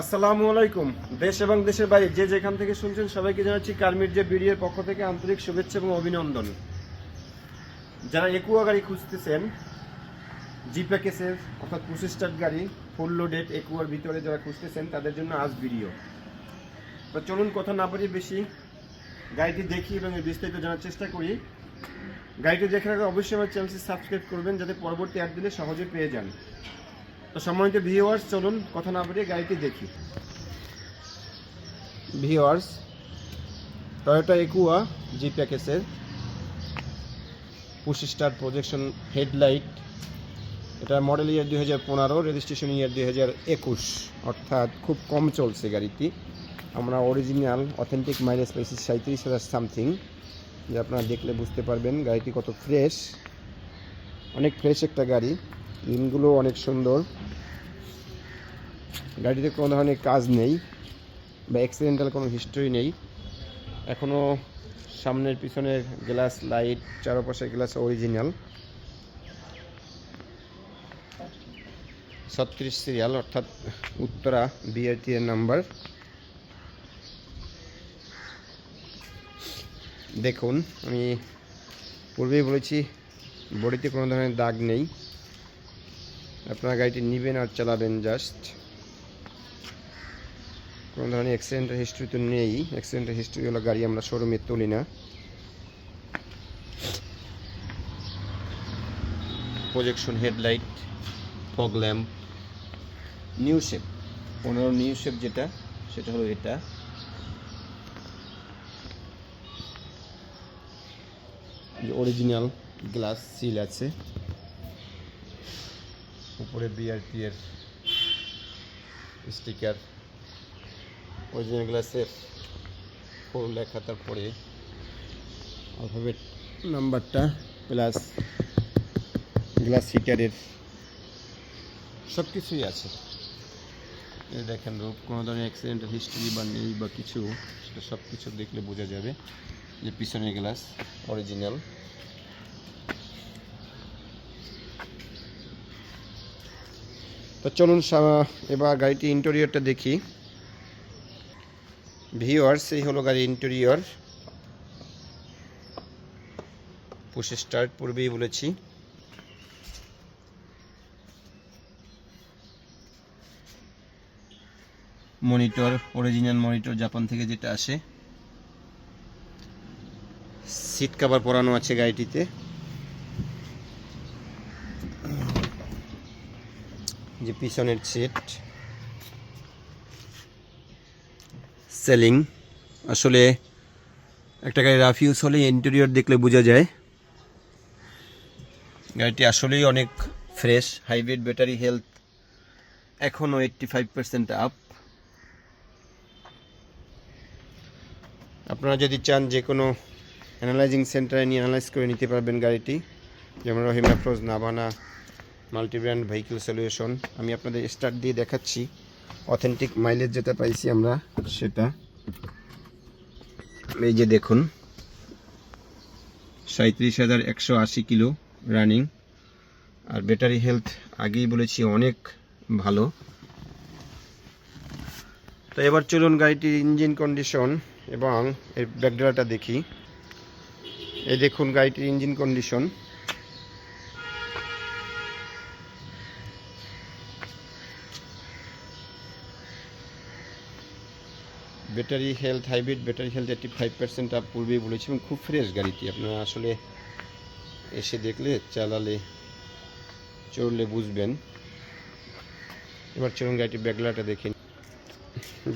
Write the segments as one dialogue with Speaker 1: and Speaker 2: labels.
Speaker 1: আসসালামু আলাইকুম। দেশ এবং দেশের বাইরে যে যেখান থেকে শুনছেন সবাইকে জানাচ্ছি কারমির্জা বিডিএর পক্ষ থেকে আন্তরিক শুভেচ্ছা এবং অভিনন্দন। যারা একুয়া গাড়ি খুঁজতেছেন, জি প্যাকেজের অর্থাৎ 25 স্টার গাড়ি ফুল লোডেড একুয়ার ভিতরে যারা খুঁজতেছেন তাদের জন্য আজ ভিডিও। তো চলুন কথা না বাড়িয়ে বেশি গাড়িটি দেখি এবং এর বিস্তারিত জানার চেষ্টা করি। গাড়িটি দেখার আগে অবশ্যই আমার চ্যানেলটি সাবস্ক্রাইব করবেন যাতে পরবর্তী অ্যাড দিলে সহজে পেয়ে যান। তো সম্মানিত ভিউয়ার্স, চলুন কথা না বাড়িয়ে গাড়িটি দেখি। ভিউয়ার্স, টয়োটা একুয়া জি প্যাকেজের 25 স্টার প্রজেকশন হেডলাইট, এটা মডেল ইয়ার 2015, রেজিস্ট্রেশন ইয়ার 2021, অর্থাৎ খুব কম চলছে গাড়িটি। আমরা অরিজিনাল অথেন্টিক মাইলেজ পাইছি 37,000 সামথিং, যে আপনারা দেখলে বুঝতে পারবেন গাড়িটি কত ফ্রেশ। অনেক ফ্রেশ একটা গাড়ি, রিমগুলো অনেক সুন্দর। গাড়িতে কোনো ধরনের কাজ নেই বা অ্যাক্সিডেন্টাল কোনো হিস্টরি নেই। এখনও সামনের পিছনের গ্লাস, লাইট, চারপাশের গ্লাস অরিজিনাল। 36 সিরিয়াল, অর্থাৎ উত্তরা বিআরটি এর নাম্বার। দেখুন, আমি পূর্বেই বলেছি বডিতে কোনো ধরনের দাগ নেই। আপনারা গাড়িটি নেবেন আর চালাবেন জাস্ট। কোনো ধরনের অ্যাক্সিডেন্টের হিস্ট্রি তো নেই। অ্যাক্সিডেন্টের হিস্ট্রি হলো গাড়ি আমরা শোরুমে তুলি না। Projection headlight, fog lamp, new shape 15 new shape, যেটা সেটা হলো এটা। অরিজিনাল গ্লাস সিল আছে, উপরে বিআরটি এর স্টিকার, অরিজিনাল গ্লাসের 4 লেখা, তারপরে অ্যালফাবেট নাম্বারটা, প্লাস গ্লাস হিটারের সব কিছুই আছে। এই দেখেন রূপ, কোনো ধরনের অ্যাক্সিডেন্টের হিস্ট্রি বা নেই বা কিছু, সেটা সব কিছু দেখলে বোঝা যাবে যে পিছনের গ্লাস অরিজিনাল। তো চলুন এবার গাড়িটি ইন্টেরিয়রটা দেখি। ভিউয়ার্স, এই হলো গাড়ির ইন্টেরিয়র। পুশ স্টার্ট পূর্বেই বলেছি। মনিটর, অরিজিনাল মনিটর, জাপান থেকে যেটা আসে। সিট কভার পরানো আছে গাড়িটিতে। যে পিছনের সিট সেলিং। আসলে একটা গাড়ি রাফ ইউজ হলে ইন্টেরিয়র দেখলে বোঝা যায়। গাড়িটি আসলেই অনেক ফ্রেশ। হাইব্রিড ব্যাটারি হেলথ এখনও 85% আপ। আপনারা যদি চান যে কোনো অ্যানালাইজিং সেন্টারে নিয়ে অ্যানালাইজ করে নিতে পারবেন গাড়িটি, যেমন Rahim Afroz, Navana, multibrand vehicle solution. আমি আপনাদের স্টার্ট দিয়ে দেখাচ্ছি অথেন্টিক মাইলেজ যেটা পাইছি আমরা সেটা। এই যে দেখুন, 37,180 কিলো রানিং। আর ব্যাটারি হেলথ আগেই বলেছি অনেক ভালো। তো এবার চলুন গাড়িটির ইঞ্জিন কন্ডিশন এবং এর ব্যাকড্রপটা দেখি। এই দেখুন গাড়িটির engine condition. Battery health, hybrid battery health 85% up, পূর্বেই বলেছি, এবং খুব ফ্রেশ গাড়িটি। আপনারা আসলে এসে দেখলে, চালালে, চড়লে বুঝবেন। এবার চলুন গাড়িটির ব্যাকডেলাটা দেখি।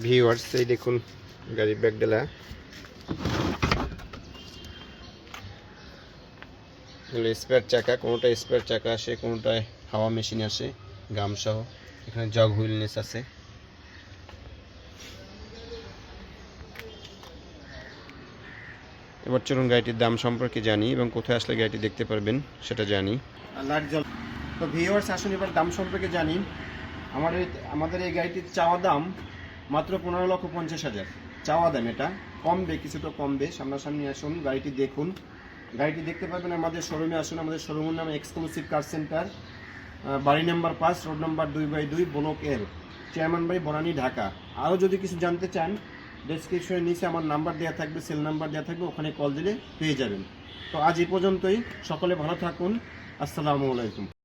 Speaker 1: ভিউয়ার্স, এই দেখুন গাড়ির ব্যাকডেলা। এগুলো স্পেয়ার চাকা, কোনোটায় স্পেয়ার চাকা আসে, কোনোটায় হাওয়া মেশিন আসে গামসহ। এখানে জগ হুইলনেস আছে। এবার চলুন গাড়িটির দাম সম্পর্কে জানি এবং কোথায় আসলে গাড়িটি দেখতে পারবেন সেটা জানি। তো ভিউয়ার্স, আসুন এবার দাম সম্পর্কে জানি। আমাদের এই গাড়িটির চাওয়া দাম মাত্র 15,50,000 চাওয়া দাম। এটা কমবে, কিছুটা কমবে। সামনাসামনি আসুন, গাড়িটি দেখুন। গাড়িটি দেখতে পাবেন আমাদের শোরুমে। আসুন, আমাদের শোরুমের নাম এক্সক্লুসিভ কার সেন্টার, বাড়ি number 5, road number 2/2, block L, chairman বাড়ি, বনানী, ঢাকা। আরও যদি কিছু জানতে চান, ডেসক্রিপশনের নিচে আমার নাম্বার দেওয়া থাকবে, সেল নাম্বার দেওয়া থাকবে, ওখানে কল দিলে পেয়ে যাবেন। তো আজ এই পর্যন্তই, সকলে ভালো থাকুন, আসসালামু আলাইকুম।